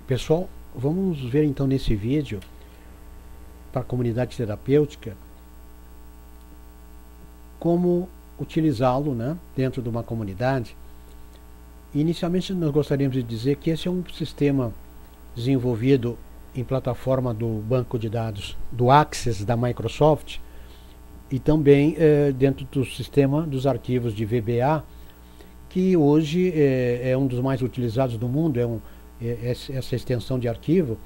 Pessoal, vamos ver então nesse vídeo para a comunidade terapêutica como utilizá-lo, né, dentro de uma comunidade. Inicialmente nós gostaríamos de dizer que esse é um sistema desenvolvido em plataforma do banco de dados do Access da Microsoft e também dentro do sistema dos arquivos de VBA, que hoje é um dos mais utilizados do mundo. Essa extensão de arquivo,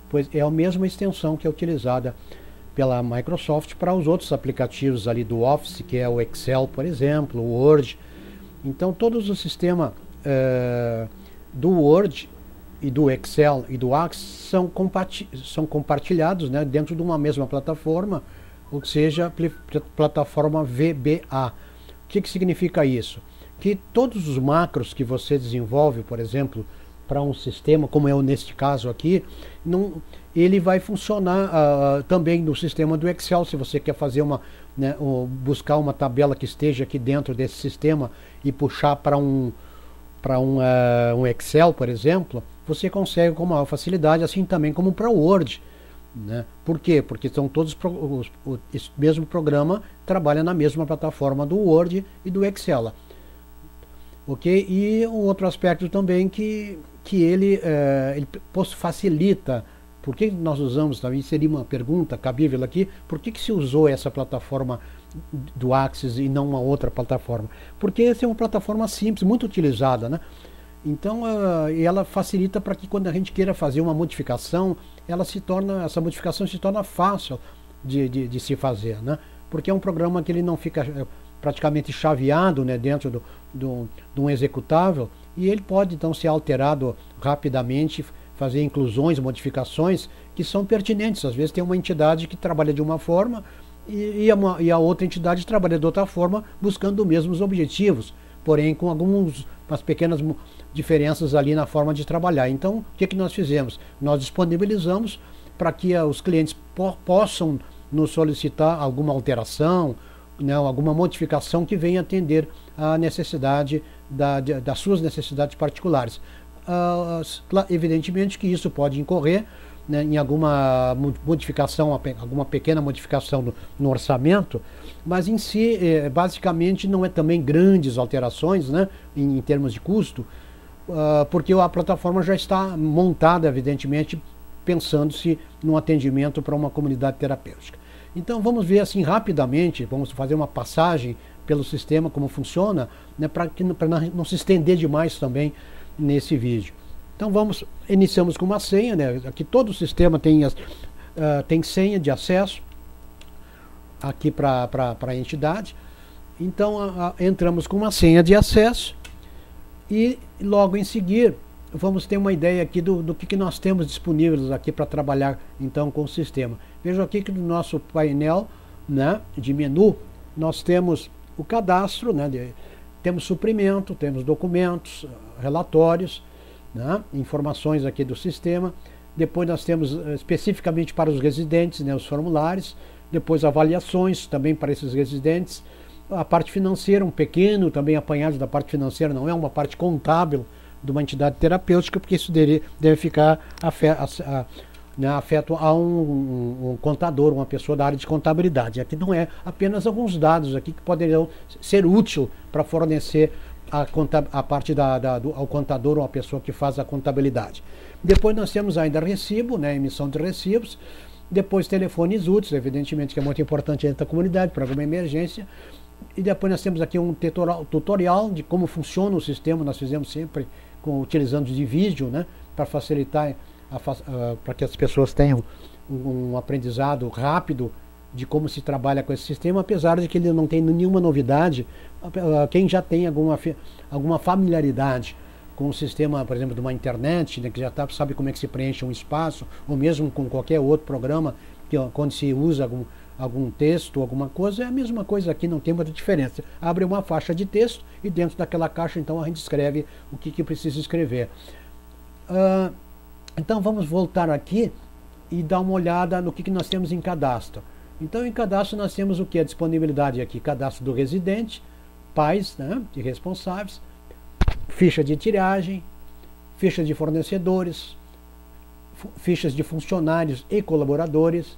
pois é a mesma extensão que é utilizada pela Microsoft para os outros aplicativos ali do Office, que é o Excel, por exemplo, o Word. Então todos os sistemas do Word e do Excel e do Access são compartilhados, né, dentro de uma mesma plataforma, ou seja, plataforma VBA. O que significa isso? Que todos os macros que você desenvolve, por exemplo, para um sistema, como é neste caso aqui, ele vai funcionar também no sistema do Excel. Se você quer fazer buscar uma tabela que esteja aqui dentro desse sistema e puxar para um Excel, por exemplo, você consegue com maior facilidade, assim também como para o Word. Né? Por quê? Porque são todos esse mesmo programa trabalha na mesma plataforma do Word e do Excel. Ok? E um outro aspecto também que ele facilita. Por que nós usamos, também seria uma pergunta cabível aqui, por que se usou essa plataforma do Access e não uma outra plataforma? Porque essa é uma plataforma simples, muito utilizada, né? Então ela facilita para que quando a gente queira fazer uma modificação, essa modificação se torna fácil de se fazer, né? Porque é um programa que ele não fica praticamente chaveado, né, dentro de um executável, e ele pode então ser alterado rapidamente, fazer inclusões, modificações que são pertinentes. Às vezes tem uma entidade que trabalha de uma forma e a outra entidade trabalha de outra forma, buscando os mesmos objetivos, porém com algumas pequenas diferenças ali na forma de trabalhar. Então, o que nós fizemos? Nós disponibilizamos para que os clientes possam nos solicitar alguma alteração, né, alguma modificação que venha atender a necessidade das suas necessidades particulares. Evidentemente que isso pode incorrer, né, em alguma modificação, alguma pequena modificação no orçamento, mas em si, basicamente, não é também grandes alterações, né, em termos de custo, porque a plataforma já está montada, evidentemente, pensando-se num atendimento para uma comunidade terapêutica. Então vamos ver assim rapidamente, vamos fazer uma passagem pelo sistema, como funciona, né, para não se estender demais também nesse vídeo. Então iniciamos com uma senha, né? Aqui todo o sistema tem senha de acesso aqui para a entidade. Então entramos com uma senha de acesso e logo em seguida vamos ter uma ideia aqui do que nós temos disponíveis aqui para trabalhar então com o sistema. Vejam aqui que no nosso painel, né, de menu, nós temos o cadastro, né, temos suprimento, temos documentos, relatórios, né, informações aqui do sistema. Depois nós temos especificamente para os residentes, né, os formulários. Depois avaliações também para esses residentes. A parte financeira, um pequeno também apanhado da parte financeira, não é uma parte contábil de uma entidade terapêutica, porque isso deve ficar afeto a um contador, uma pessoa da área de contabilidade. Aqui não é apenas alguns dados aqui que poderiam ser úteis para fornecer a parte ao contador ou a pessoa que faz a contabilidade. Depois nós temos ainda recibo, né, emissão de recibos. Depois telefones úteis, evidentemente que é muito importante dentro da comunidade para alguma emergência. E depois nós temos aqui um tutorial de como funciona o sistema. Nós fizemos sempre utilizando de vídeo, né, para facilitar, para que as pessoas tenham um aprendizado rápido de como se trabalha com esse sistema, apesar de que ele não tem nenhuma novidade. Quem já tem alguma familiaridade com o sistema, por exemplo, de uma internet, né, que já sabe como é que se preenche um espaço, ou mesmo com qualquer outro programa, quando se usa algum texto, alguma coisa, é a mesma coisa aqui, não tem muita diferença. Abre uma faixa de texto e dentro daquela caixa, então, a gente escreve o que precisa escrever. Então, vamos voltar aqui e dar uma olhada no que nós temos em cadastro. Então, em cadastro, nós temos o que? A disponibilidade aqui, cadastro do residente, pais, né, de responsáveis, ficha de tiragem, ficha de fornecedores, fichas de funcionários e colaboradores,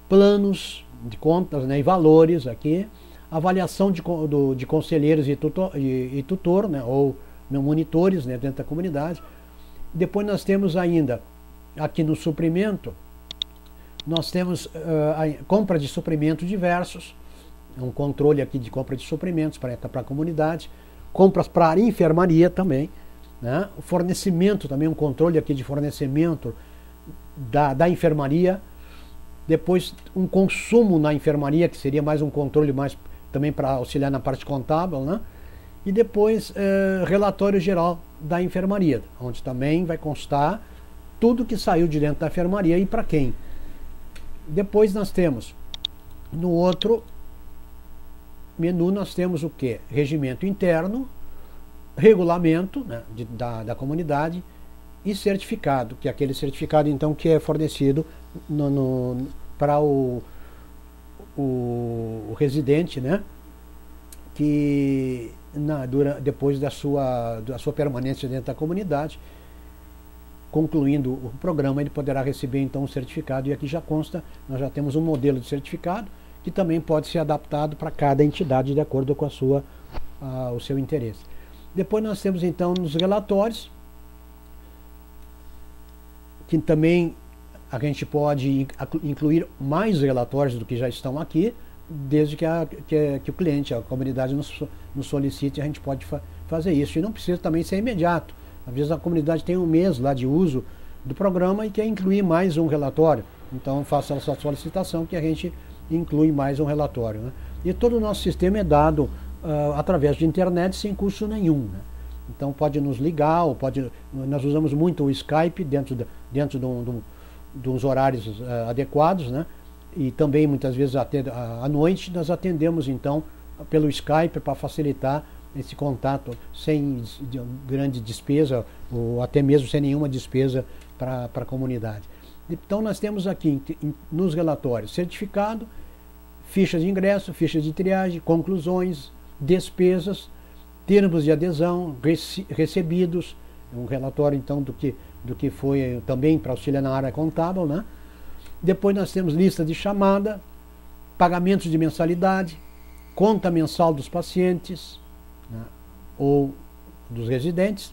planos de contas, né, e valores aqui, avaliação de conselheiros e tutor, né, ou monitores, né, dentro da comunidade. Depois nós temos ainda, aqui no suprimento, nós temos a compra de suprimentos diversos, um controle aqui de compra de suprimentos para a comunidade, compras para a enfermaria também, né, o fornecimento também, um controle aqui de fornecimento da enfermaria. Depois um consumo na enfermaria, que seria mais um controle mais também para auxiliar na parte contábil, né? E depois relatório geral da enfermaria, onde também vai constar tudo que saiu de dentro da enfermaria e para quem. Depois nós temos, no outro menu, nós temos o que? Regimento interno, regulamento, né, da comunidade, e certificado, que é aquele certificado então que é fornecido para o residente, né, que depois da sua permanência dentro da comunidade, concluindo o programa, ele poderá receber então um certificado, e aqui já consta, nós já temos um modelo de certificado que também pode ser adaptado para cada entidade de acordo com o seu interesse. Depois nós temos então nos relatórios, que também a gente pode incluir mais relatórios do que já estão aqui, desde que o cliente, a comunidade nos solicite, a gente pode fazer isso. E não precisa também ser imediato. Às vezes a comunidade tem um mês lá de uso do programa e quer incluir mais um relatório. Então faça essa solicitação que a gente inclui mais um relatório, né? E todo o nosso sistema é dado através de internet sem custo nenhum, né? Então pode nos ligar, ou nós usamos muito o Skype dentro dos horários adequados, né? E também muitas vezes à noite nós atendemos então pelo Skype para facilitar esse contato sem grande despesa, ou até mesmo sem nenhuma despesa para a comunidade. Então nós temos aqui nos relatórios certificado, ficha de ingresso, ficha de triagem, conclusões, despesas, termos de adesão, recebidos, um relatório então do que foi também para auxiliar na área contábil, né? Depois nós temos lista de chamada, pagamentos de mensalidade, conta mensal dos pacientes, né, ou dos residentes,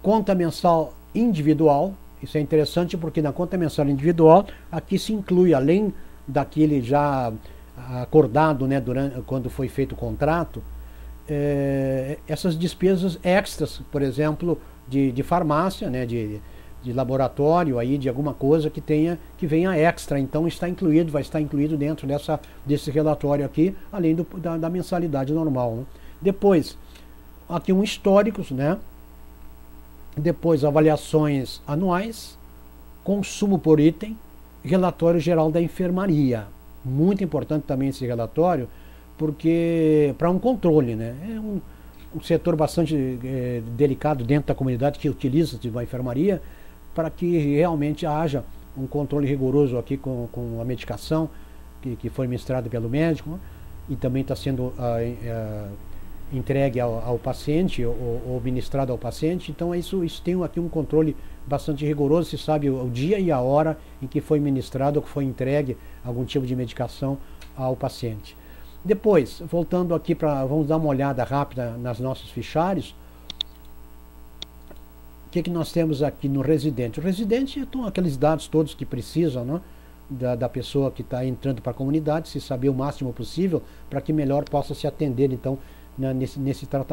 conta mensal individual. Isso é interessante porque na conta mensal individual aqui se inclui, além daquele já acordado, né, quando foi feito o contrato, essas despesas extras, por exemplo, de farmácia, né, de laboratório, aí, de alguma coisa que venha extra. Então vai estar incluído dentro desse relatório aqui, além da mensalidade normal, né? Depois, aqui um históricos, né? Depois avaliações anuais, consumo por item, relatório geral da enfermaria. Muito importante também esse relatório, porque para um controle, né? É um setor bastante delicado dentro da comunidade que utiliza de uma enfermaria, para que realmente haja um controle rigoroso aqui com a medicação que foi ministrada pelo médico, né? E também está sendo entregue ao paciente ou ministrado ao paciente. Então isso tem aqui um controle bastante rigoroso, se sabe o dia e a hora em que foi ministrado ou que foi entregue algum tipo de medicação ao paciente. Depois, voltando aqui vamos dar uma olhada rápida nas nossos fichários. O que nós temos aqui no residente? O residente são aqueles dados todos que precisam, né, da pessoa que está entrando para a comunidade, se saber o máximo possível para que melhor possa se atender, então,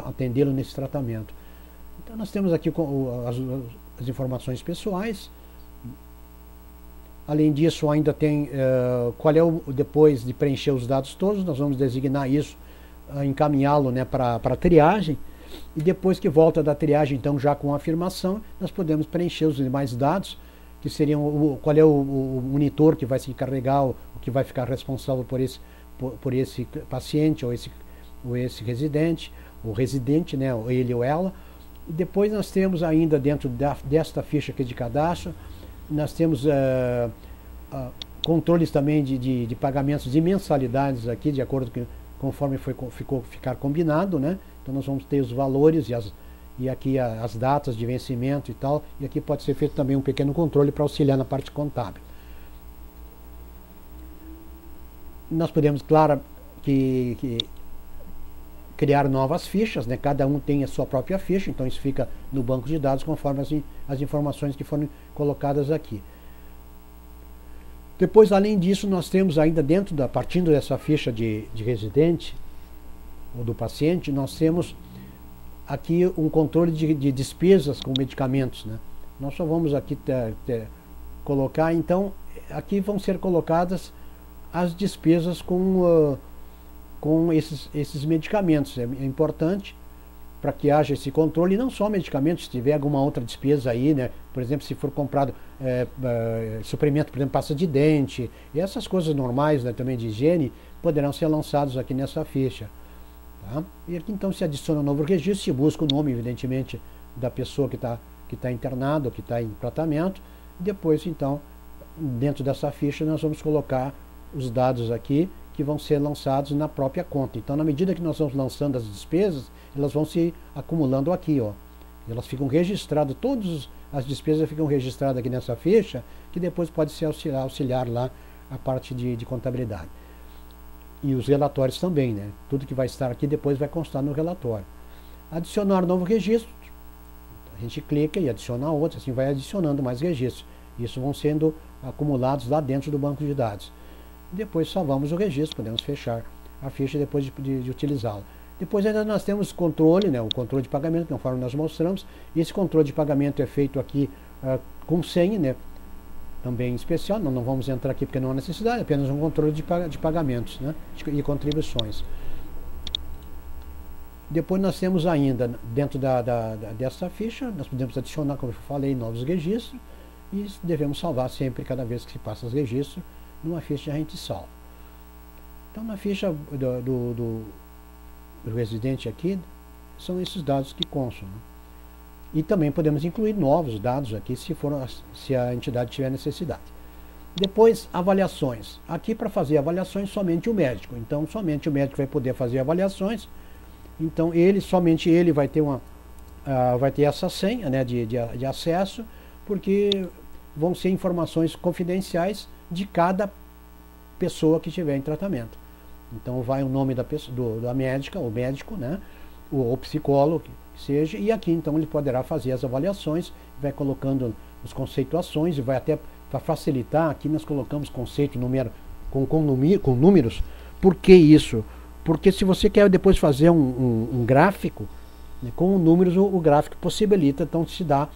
atendê-lo nesse tratamento. Então nós temos aqui as informações pessoais. Além disso, ainda tem qual é depois de preencher os dados todos, nós vamos designar isso, encaminhá-lo, né, para a triagem. E depois que volta da triagem, então já com a afirmação, nós podemos preencher os demais dados, que seriam qual é o monitor que vai se encarregar, o que vai ficar responsável por esse paciente ou esse residente, o residente, né, ele ou ela. E depois nós temos ainda dentro desta ficha aqui de cadastro, nós temos controles também de pagamentos de mensalidades aqui, de acordo com conforme ficar combinado, né? Então nós vamos ter os valores e aqui as datas de vencimento e tal, e aqui pode ser feito também um pequeno controle para auxiliar na parte contábil. Nós podemos, claro, criar novas fichas, né? Cada um tem a sua própria ficha, então isso fica no banco de dados conforme as informações que foram colocadas aqui. Depois, além disso, nós temos ainda partindo dessa ficha de residente ou do paciente, nós temos aqui um controle de despesas com medicamentos, né? Nós só vamos aqui colocar, então, aqui vão ser colocadas as despesas com esses medicamentos. É importante para que haja esse controle, e não só medicamentos, se tiver alguma outra despesa aí, né? Por exemplo, se for comprado suprimento, por exemplo, pasta de dente, e essas coisas normais, né, também de higiene, poderão ser lançados aqui nessa ficha. Tá? E aqui então se adiciona um novo registro, se busca o nome, evidentemente, da pessoa que tá internada, ou que está em tratamento, e depois então, dentro dessa ficha, nós vamos colocar os dados aqui, que vão ser lançados na própria conta. Então, na medida que nós vamos lançando as despesas, elas vão se acumulando aqui, ó. Elas ficam registradas, todas as despesas ficam registradas aqui nessa ficha, que depois pode ser auxiliar lá a parte de contabilidade. E os relatórios também, né? Tudo que vai estar aqui depois vai constar no relatório. Adicionar novo registro, a gente clica e adiciona outro, assim vai adicionando mais registros. Isso vão sendo acumulados lá dentro do banco de dados. Depois salvamos o registro, podemos fechar a ficha depois de utilizá-la. Depois ainda nós temos controle, né, o controle de pagamento, conforme nós mostramos. E esse controle de pagamento é feito aqui com senha, né, também especial. Não vamos entrar aqui porque não há necessidade, apenas um controle de pagamentos, né, e contribuições. Depois nós temos ainda, dentro dessa ficha, nós podemos adicionar, como eu falei, novos registros. E devemos salvar sempre, cada vez que se passa os registros, numa ficha a gente salva. Então na ficha do residente aqui, são esses dados que constam, né? E também podemos incluir novos dados aqui, se a entidade tiver necessidade. Depois, avaliações. Aqui para fazer avaliações, somente o médico. Então somente o médico vai poder fazer avaliações. Então somente ele vai ter essa senha, né, de acesso, porque vão ser informações confidenciais de cada pessoa que estiver em tratamento. Então vai o nome da médica, o médico, né, o psicólogo, que seja, e aqui então ele poderá fazer as avaliações, vai colocando as conceituações, e vai até, para facilitar, aqui nós colocamos conceito com números. Por que isso? Porque se você quer depois fazer um gráfico, né, com números, o gráfico possibilita, então se dá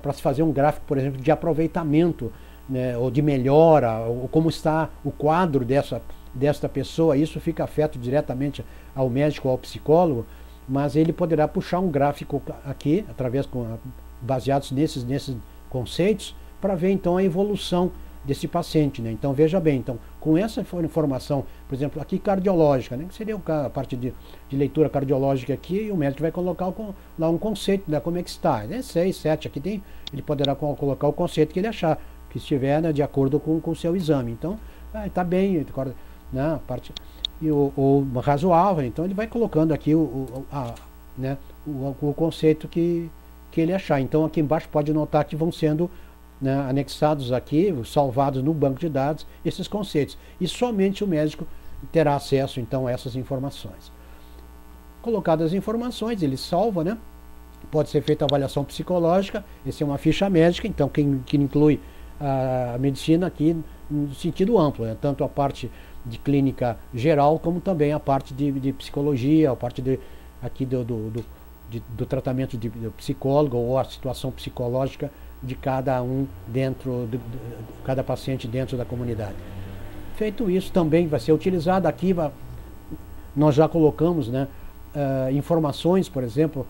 para se fazer um gráfico, por exemplo, de aproveitamento, né, ou de melhora, ou como está o quadro desta pessoa. Isso fica afeto diretamente ao médico ou ao psicólogo, mas ele poderá puxar um gráfico aqui, baseados nesses conceitos, para ver então a evolução desse paciente, né? Então veja bem, então, com essa informação, por exemplo, aqui cardiológica, né, que seria a parte de leitura cardiológica aqui, e o médico vai colocar lá um conceito, né, como é que está, né, 6, 7, aqui ele poderá colocar o conceito que ele achar, que estiver, né, de acordo com o seu exame. Então, está bem, né, a parte, ou razoável, então ele vai colocando aqui o conceito que ele achar. Então aqui embaixo pode notar que vão sendo, né, anexados aqui, salvados no banco de dados, esses conceitos. E somente o médico terá acesso então a essas informações. Colocadas as informações, ele salva, né? Pode ser feita a avaliação psicológica, essa é uma ficha médica, então que inclui a medicina aqui no sentido amplo, né? Tanto a parte de clínica geral, como também a parte de psicologia, a parte aqui do tratamento do psicólogo, ou a situação psicológica de cada cada paciente dentro da comunidade. Feito isso, também vai ser utilizado aqui, nós já colocamos, né, informações, por exemplo,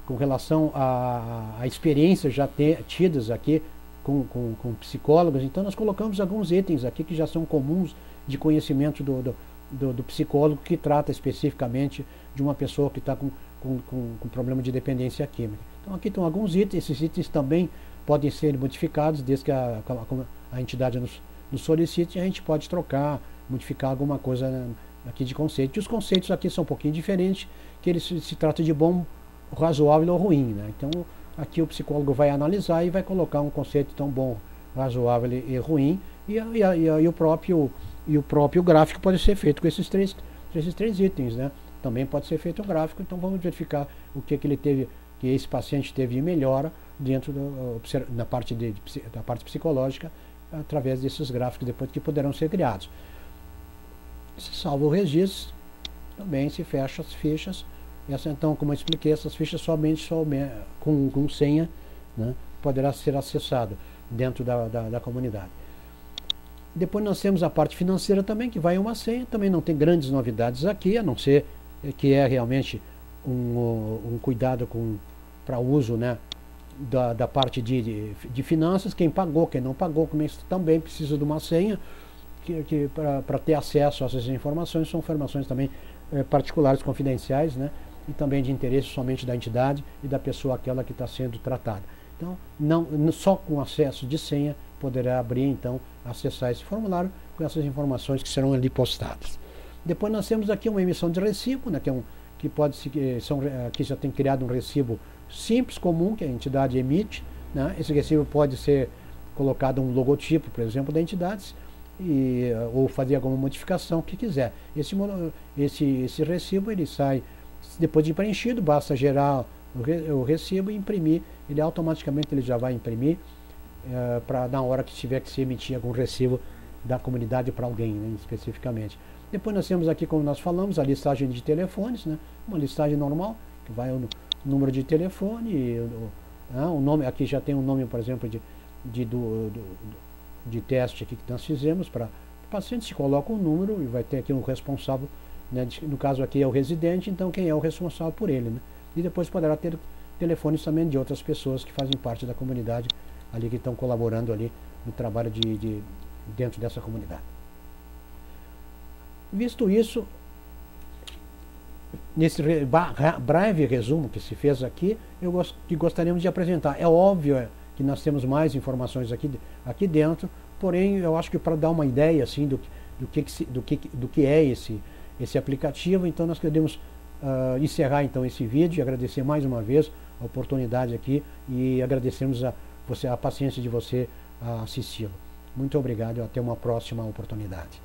com relação a experiências já tidas aqui com psicólogos. Então nós colocamos alguns itens aqui que já são comuns de conhecimento do psicólogo, que trata especificamente de uma pessoa que está com problema de dependência química. Então aqui estão alguns itens, esses itens também podem ser modificados desde que a entidade nos solicite, e a gente pode trocar, modificar alguma coisa aqui de conceito. E os conceitos aqui são um pouquinho diferentes, que eles se trata de razoável ou ruim, né? Então, aqui o psicólogo vai analisar e vai colocar um conceito tão bom, razoável e ruim, e o próprio gráfico pode ser feito com esses três itens, né? Também pode ser feito o gráfico, então vamos verificar o que ele teve, que esse paciente teve de melhora dentro da parte psicológica, através desses gráficos depois que poderão ser criados. Se salva o registro, também se fecha as fichas. Então, como eu expliquei, essas fichas somente com senha, né, poderá ser acessado dentro da comunidade. Depois nós temos a parte financeira também, que vai uma senha, também não tem grandes novidades aqui, a não ser que é realmente um cuidado para uso, né, da parte de finanças, quem pagou, quem não pagou, também precisa de uma senha, para ter acesso a essas informações. São informações também particulares, confidenciais, né, e também de interesse somente da entidade e da pessoa aquela que está sendo tratada. Então, não só com acesso de senha poderá abrir, então, acessar esse formulário com essas informações que serão ali postadas. Depois nós temos aqui uma emissão de recibo, né, que já tem criado um recibo simples, comum, que a entidade emite, né. Esse recibo pode ser colocado um logotipo, por exemplo, da entidade, ou fazer alguma modificação que quiser. Esse recibo ele sai depois de preenchido, basta gerar o recibo e imprimir. Ele automaticamente já vai imprimir para na hora que tiver que se emitir algum recibo da comunidade para alguém, né, especificamente. Depois nós temos aqui, como nós falamos, a listagem de telefones, né, uma listagem normal, que vai o número de telefone, o nome, aqui já tem um nome, por exemplo, de teste aqui que nós fizemos para o paciente, se coloca um número e vai ter aqui um responsável, né, no caso aqui é o residente, então quem é o responsável por ele, né? E depois poderá ter telefones também de outras pessoas que fazem parte da comunidade ali, que estão colaborando ali no trabalho dentro dessa comunidade. Visto isso, nesse breve resumo que se fez aqui, gostaríamos de apresentar. É óbvio que nós temos mais informações aqui dentro, porém eu acho que para dar uma ideia assim do que é esse aplicativo, então nós queremos encerrar então esse vídeo e agradecer mais uma vez a oportunidade aqui e agradecemos a paciência de você a assisti-lo. Muito obrigado e até uma próxima oportunidade.